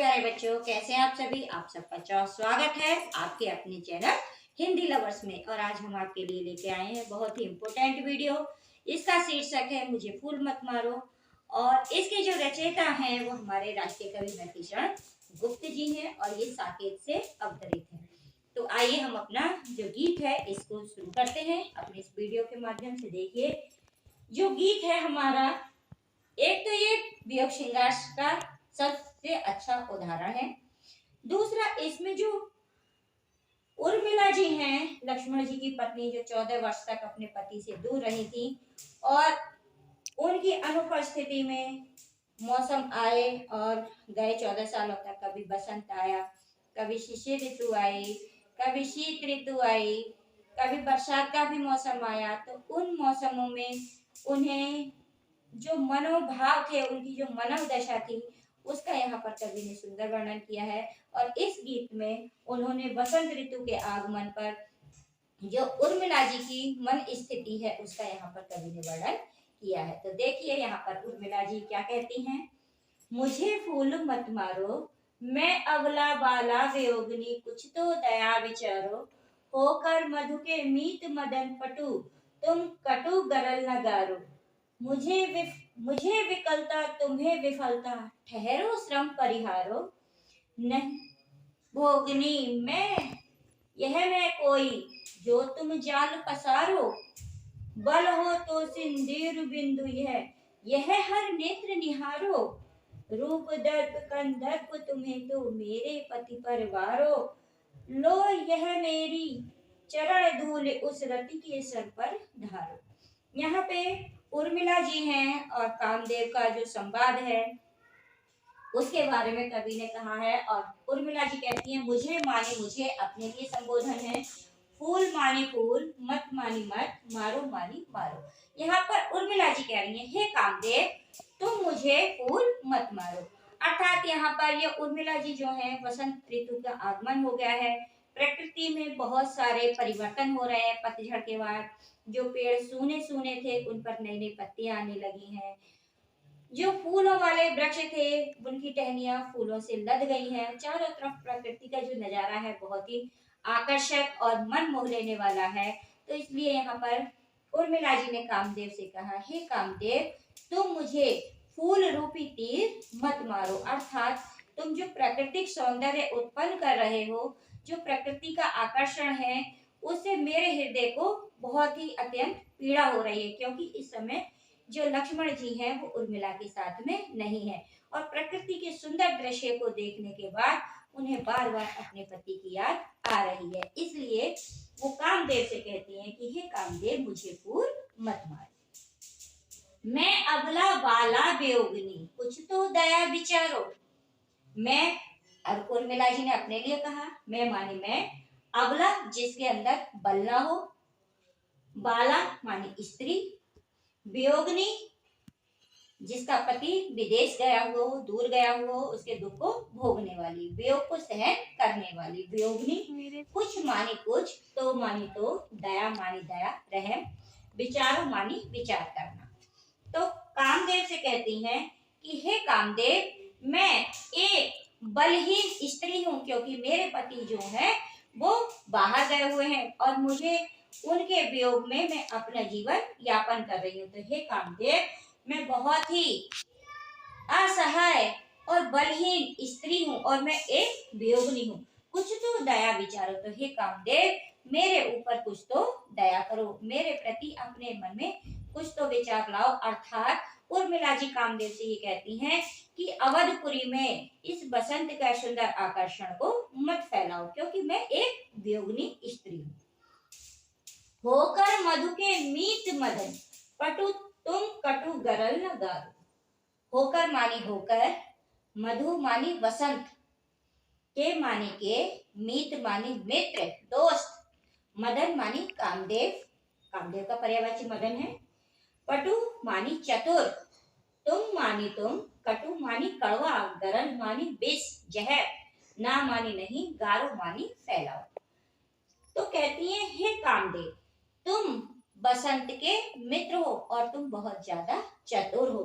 प्यारे बच्चों, कैसे हैं आप सभी। आप सबका स्वागत है आपके अपने चैनल हिंदी लवर्स में। और आज हम आपके लिए लेके आए हैं बहुत ही इम्पोर्टेंट वीडियो। इसका शीर्षक है मुझे फूल मत मारो। और इसके जो रचयिता हैं वो हमारे राष्ट्रीय कवि नरकिशोर गुप्त जी हैं और ये साकेत से अवतरित है। तो आइए हम अपना जो गीत है इसको शुरू करते हैं। अपने इस वीडियो के माध्यम से देखिए जो गीत है हमारा, एक तो ये वियोग श्रृंगार का सबसे अच्छा उदाहरण है। दूसरा, इसमें जो उर्मिला जी हैं, लक्ष्मण जी की पत्नी, जो 14 वर्ष तक अपने पति से दूर रही थी और उनकी अनुपस्थिति में मौसम आए और गए 14 सालों तक। कभी बसंत आया, कभी शिशिर ऋतु आई, कभी शीत ऋतु आई, कभी बरसात का भी मौसम आया। तो उन मौसमों में उन्हें जो मनोभाव थे, उनकी जो मनोदशा थी, उसका यहाँ पर कवि ने सुंदर वर्णन किया है। और इस गीत में उन्होंने बसंत ऋतु के आगमन पर जो उर्मिला जी की मन स्थिति है उसका यहाँ पर कवि ने वर्णन किया है। तो देखिए यहाँ पर उर्मिला जी क्या कहती हैं। मुझे फूल मत मारो, मैं अबला बाला वियोगिनी, कुछ तो दया विचारो, होकर मधु के मीत मदन पटु, तुम कटु गरल नगारो। मुझे विकलता तुम्हें विफलता, ठहरो श्रम परिहारो। नहीं भोगनी मैं कोई, जो तुम जाल पसारो, बल हो तो सिंदूर बिंदु यह हर नेत्र निहारो। रूप दर्प कंदर्प तुम्हें तो मेरे पति परवारो, लो यह मेरी चरण धूल उस रति के सर पर धारो। यहाँ पे उर्मिला जी हैं और कामदेव का जो संवाद है उसके बारे में कवि ने कहा है। और उर्मिला जी कहती हैं मुझे माने मुझे, अपने लिए संबोधन है। फूल माने फूल, मत मानी मत, मारो मानी मारो। यहाँ पर उर्मिला जी कह रही हैं हे कामदेव, तुम मुझे फूल मत मारो। अर्थात यहाँ पर ये उर्मिला जी जो है, वसंत ऋतु का आगमन हो गया है, प्रकृति में बहुत सारे परिवर्तन हो रहे हैं। पतझड़ के बाद जो पेड़ सूने सूने थे उन पर नई नई पत्तियां आने लगी हैं। जो फूलों वाले वृक्ष थे उनकी टहनियां फूलों से लद गई हैं। चारों तरफ प्रकृति का जो नजारा है बहुत ही आकर्षक और मन मोह लेने वाला है। तो इसलिए यहाँ पर उर्मिला जी ने कामदेव से कहा हे कामदेव, तुम मुझे फूल रूपी तीर मत मारो। अर्थात तुम जो प्राकृतिक सौंदर्य उत्पन्न कर रहे हो, जो प्रकृति का आकर्षण है, उससे मेरे हृदय को बहुत ही अत्यंत पीड़ा हो रही है। क्योंकि इस समय जो लक्ष्मण जी हैं वो उर्मिला के साथ में नहीं है और प्रकृति के सुंदर दृश्य को देखने के बाद उन्हें बार बार अपने पति की याद आ रही है। इसलिए वो कामदेव से कहती हैं कि हे कामदेव, मुझे फूल मत मार, मैं अबला बाला वियोगिनी, कुछ तो दया विचारो। मैं, और उर्मिला जी ने अपने लिए कहा, मैं माने मैं, अबला जिसके अंदर बल ना हो, बाला माने स्त्री, वियोगिनी जिसका पति विदेश गया हुआ हो, दूर गया हुआ हो, उसके दुख को भोगने वाली, वियोग को सहन करने वाली वियोगिनी। कुछ मानी कुछ, तो मानी तो, दया मानी दया रहम, विचारो मानी विचार करना। तो कामदेव से कहती हैं कि हे कामदेव, मैं एक बलहीन स्त्री हूँ क्योंकि मेरे पति जो है वो बाहर गए हुए हैं और मुझे उनके वियोग में मैं अपना जीवन यापन कर रही हूँ। तो हे कामदेव, मैं बहुत ही असहाय और बलहीन स्त्री हूँ और मैं एक वियोगिनी हूँ, कुछ तो दया विचारो। तो हे कामदेव, मेरे ऊपर कुछ तो दया करो, मेरे प्रति अपने मन में कुछ तो विचार लाओ। अर्थात उर्मिला जी कामदेव से ये कहती हैं कि अवधपुरी में इस बसंत का सुंदर आकर्षण को मत फैलाओ क्योंकि मैं एक वियोगिनी स्त्री हूँ। होकर मधु के मीत मदन पटु, तुम कटु गरल न गारो। होकर मानी होकर, मधु मानी वसंत, के मानी के, मीत मानी मित्र दोस्त, मदन मानी कामदेव, कामदेव का पर्यायवाची मदन है, पटु मानी चतुर, तुम मानी तुम, कटु मानी कड़वा, गरल मानी विष जहर, ना मानी नहीं, गारो मानी फैलाओ। तो कहती है हे कामदेव, तुम बसंत के मित्र हो और तुम बहुत ज्यादा चतुर हो,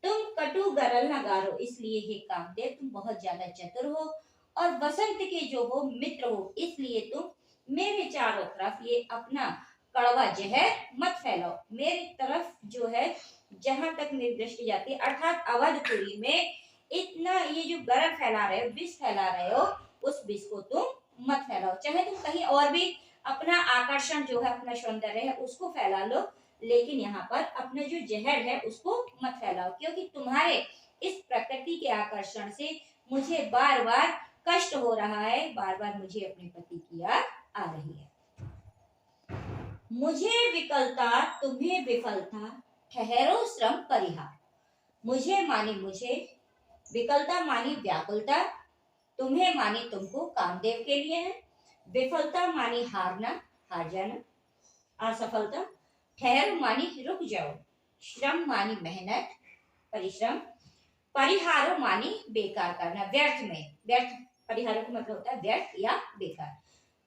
तुम कटु गरल नगारो, इसलिए हे कामदेव तुम बहुत ज्यादा चतुर हो और वसंत के जो हो मित्र हो, इसलिए तुम मेरे चारों तरफ ये अपना कड़वा जहर मत फैलाओ। मेरी तरफ जो है जहां तक मेरी दृष्टि जाती है, अर्थात अवधपुरी में इतना ये जो गरल फैला रहे हो, विष फैला रहे हो, उस विष को तुम मत फैलाओ। चाहे तुम कहीं और भी अपना आकर्षण जो है, अपना सौंदर्य है, उसको फैला लो, लेकिन यहाँ पर अपना जो जहर है उसको मत फैलाओ, क्योंकि तुम्हारे इस प्रकृति के आकर्षण से मुझे बार बार कष्ट हो रहा है, बार बार मुझे अपने पति की याद आ रही है। मुझे विकलता तुम्हें विफलता, ठहरो श्रम परिहार। मुझे मानी मुझे, विकलता मानी व्याकुलता, तुम्हें मानी तुमको कामदेव के लिए है, विफलता मानी हारना, हार जाना, असफलता, ठहरो मानी रुक जाओ, श्रम मानी मेहनत, परिश्रम, परिहारो मानी बेकार करना, व्यर्थ में, व्यर्थ, परिहारों का मतलब होता है व्यर्थ या बेकार।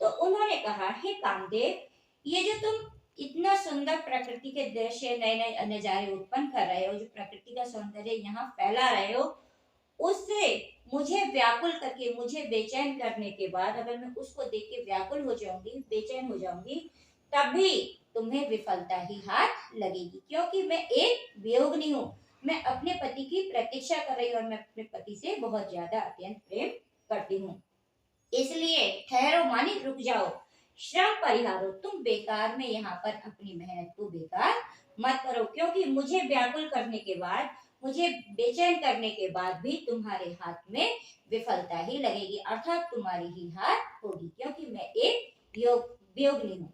तो उन्होंने कहा, हे कामदेव, ये जो तुम इतना सुंदर प्रकृति के दृश्य, नए नए नजारे उत्पन्न कर रहे हो, जो प्रकृति का सौंदर्य यहाँ फैला रहे हो, उससे मुझे व्याकुल करके, मुझे बेचैन करने के बाद अगर मैं उसको देख के व्याकुल हो जाऊंगी, बेचैन हो जाऊंगी, तभी तुम्हें विफलता ही हाथ लगेगी, क्योंकि मैं एक वियोगिनी हूँ। मैं अपने पति की प्रतीक्षा कर रही हूँ और मैं अपने पति से बहुत ज्यादा अत्यंत प्रेम करती हूँ। इसलिए ठहरो मानी रुक जाओ, श्रम परिहारो, तुम बेकार में यहाँ पर अपनी मेहनत को बेकार मत करो, क्योंकि मुझे व्याकुल करने के बाद, मुझे बेचैन करने के बाद भी तुम्हारे हाथ में विफलता ही लगेगी, अर्थात तुम्हारी ही हार होगी, क्योंकि मैं एक वियोगिनी हूँ,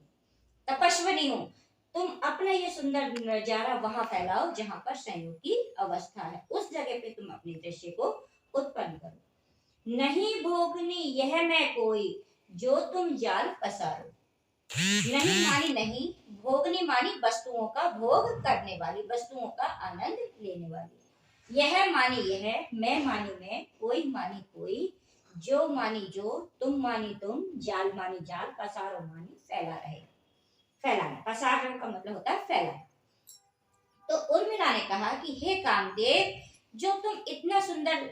तपस्विनी हूँ। तुम अपना ये सुंदर नजारा वहां फैलाओ जहां पर संयोग की अवस्था है, उस जगह पे तुम अपने दृश्य को उत्पन्न करो। नहीं भोगनी यह मैं कोई, जो तुम जाल पसारो। नहीं मानी नहीं, भोगनी मानी वस्तुओं का भोग करने वाली, वस्तुओं का आनंद लेने वाली। यह मानी यह, मैं मानी मैं, कोई मानी कोई, जो मानी जो, तुम मानी तुम, जाल मानी जाल, पसारो मानी फैला रहे, फैलाना, पसारना का मतलब होता है फैलाना। तो उर्मिला ने कहा कि हे कामदेव, जो तुम इतना सुंदर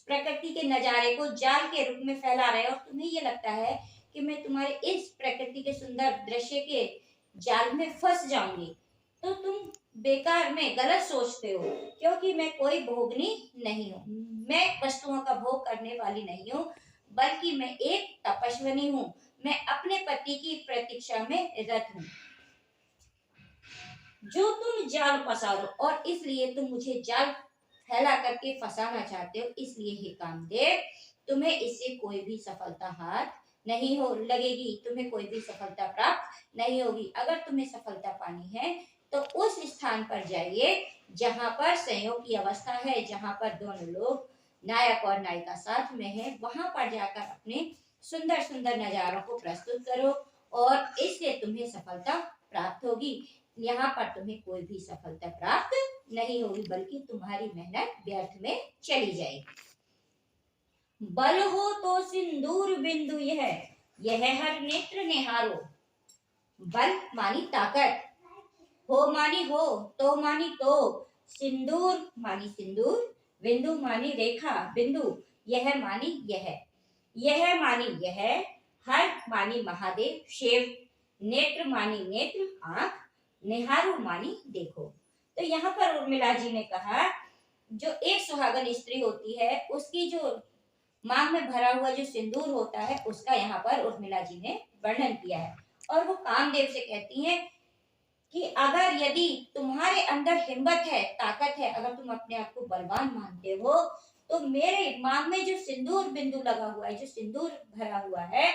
प्रकृति के नजारे को जाल के रूप में फैला रहे हो और तुम्हें ये लगता है कि मैं तुम्हारे इस प्रकृति के सुंदर दृश्य के जाल में फंस जाऊंगी, तो तुम बेकार में गलत सोचते हो, क्योंकि मैं कोई भोगनी नहीं हूँ, मैं वस्तुओं का भोग करने वाली नहीं हूँ, बल्कि मैं एक तपस्विनी हूँ, मैं अपने पति की प्रतीक्षा में रत हूँ। जो तुम जाल पसारो, और इसलिए तुम मुझे जाल फैला करके फंसाना चाहते हो, इसलिए हे कामदेव, तुम्हें इससे कोई भी सफलता हाथ नहीं हो लगेगी, तुम्हें कोई भी सफलता प्राप्त नहीं होगी। अगर तुम्हें सफलता पानी है तो उस स्थान पर जाइए जहां पर संयोग की अवस्था है, जहां पर दोनों लोग नायक और नायिका साथ में है, वहां पर जाकर अपने सुंदर सुंदर नजारों को प्रस्तुत करो और इससे तुम्हें सफलता प्राप्त होगी। यहाँ पर तुम्हें कोई भी सफलता प्राप्त नहीं होगी, बल्कि तुम्हारी मेहनत व्यर्थ में चली जाएगी। बल हो तो सिंदूर बिंदु यह हर नेत्र निहारो। बल मानी ताकत, हो मानी हो, तो मानी तो, सिंदूर मानी सिंदूर, बिंदु मानी रेखा, बिंदु, यह मानी यह मानी यह, हर मानी महादेव शिव, नेत्र मानी नेत्र आंख, निहारो मानी देखो। तो यहाँ पर उर्मिला जी ने कहा, जो एक सुहागन स्त्री होती है उसकी जो मांग में भरा हुआ जो सिंदूर होता है, उसका यहाँ पर उर्मिला जी ने वर्णन किया है। और वो कामदेव से कहती हैं कि अगर यदि तुम्हारे अंदर हिम्मत है, ताकत है, अगर तुम अपने आप को बलवान मानते हो, तो मेरे मांग में जो सिंदूर बिंदु लगा हुआ है, जो सिंदूर भरा हुआ है,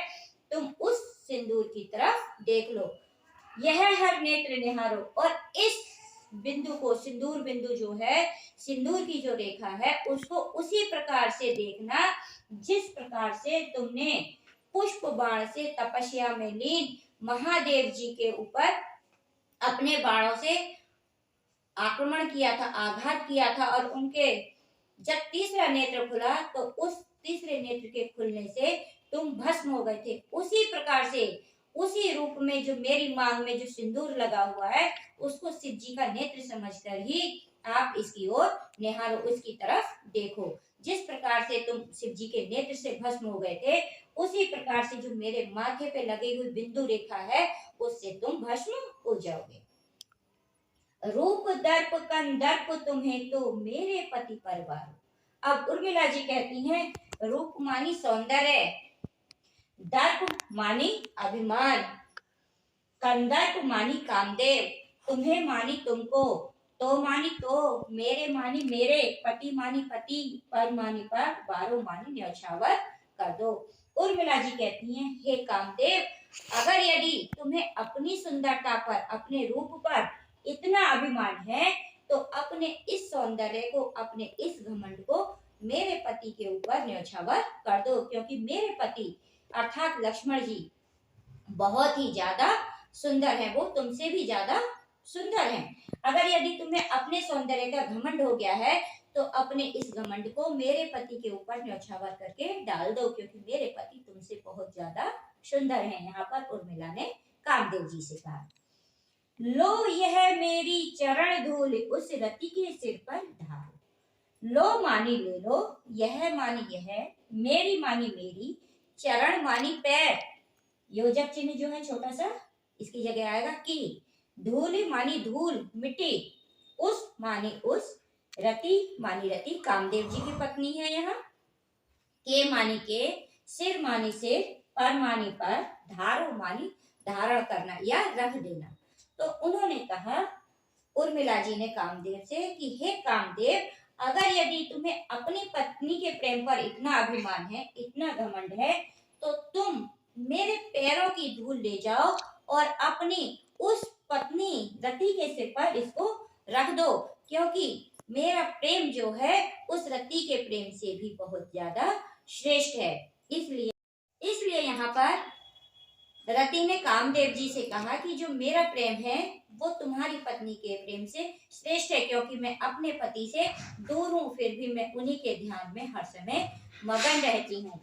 तुम उस सिंदूर की तरफ देख लो। यह हर नेत्र निहारो, और इस बिंदु को, सिंदूर बिंदु जो है, सिंदूर की जो रेखा है, उसको उसी प्रकार से देखना जिस प्रकार से तुमने पुष्प बाण से तपस्या में लीन महादेव जी के ऊपर अपने बाणों से आक्रमण किया था, आघात किया था, और उनके जब तीसरा नेत्र खुला तो उस तीसरे नेत्र के खुलने से तुम भस्म हो गए थे। उसी प्रकार से उसी रूप में जो मेरी मांग में जो सिंदूर लगा हुआ है उसको शिव जी का नेत्र समझकर ही आप इसकी ओर निहारो, उसकी तरफ देखो। जिस प्रकार से तुम शिव जी के नेत्र से भस्म हो गए थे उसी प्रकार से जो मेरे माथे पे लगी हुई बिंदु रेखा है उससे तुम भस्म हो जाओगे। रूप दर्प कंदर्प तुम्हें तो मेरे पति परवारो। अब उर्मिला जी कहती हैं रूप मानी सौंदर्य, दर्प मानी अभिमान, कंदर्प मानी कामदेव, तुम्हें मानी तुमको, तो मानी तो, मेरे मानी मेरे, पति मानी पति, पर मानी पर, बारो मानी न्यौछावर कर दो। उर्मिला जी कहती हैं हे कामदेव, अगर यदि तुम्हें अपनी सुंदरता पर, अपने रूप पर इतना अभिमान है तो अपने इस सौंदर्य को, अपने इस घमंड को मेरे पति के ऊपर न्यौछावर कर दो, क्योंकि मेरे पति अर्थात लक्ष्मण जी बहुत ही ज्यादा सुंदर है, वो तुमसे भी ज्यादा सुंदर हैं। अगर यदि तुम्हें अपने सौंदर्य का घमंड हो गया है तो अपने इस घमंड को मेरे पति के ऊपर न्यौछावर करके डाल दो, क्योंकि मेरे पति तुमसे बहुत ज्यादा सुंदर हैं। यहाँ पर उर्मिला ने कामदेव जी से कहा, लो यह मेरी चरण धूल उस रति के सिर पर ढालो। लो मानी ले लो, यह मानी यह, मेरी मानी मेरी, चरण मानी पैर, योजक चिन्ह जो है छोटा सा इसकी जगह आएगा की, धूल मानी धूल मिट्टी, उस मानी उस, रति मानी रति कामदेव जी की पत्नी है यहाँ, के मानी के, सिर मानी सिर, पर मानी पर, धारो मानी धारण करना या रख देना। तो उन्होंने कहा उर्मिला जी ने कामदेव से कि हे कामदेव, अगर यदि तुम्हें अपनी पत्नी के प्रेम पर इतना अभिमान है, इतना घमंड है, तो तुम मेरे पैरों की धूल ले जाओ और अपनी उस पत्नी रति के सिर पर इसको रख दो, क्योंकि मेरा प्रेम जो है उस रति के प्रेम से भी बहुत ज्यादा श्रेष्ठ है। इसलिए यहाँ पर रति ने कामदेव जी से कहा कि जो मेरा प्रेम है वो तुम्हारी पत्नी के प्रेम से श्रेष्ठ है, क्योंकि मैं अपने पति से दूर हूँ फिर भी मैं उन्हीं के ध्यान में हर समय मगन रहती हूँ।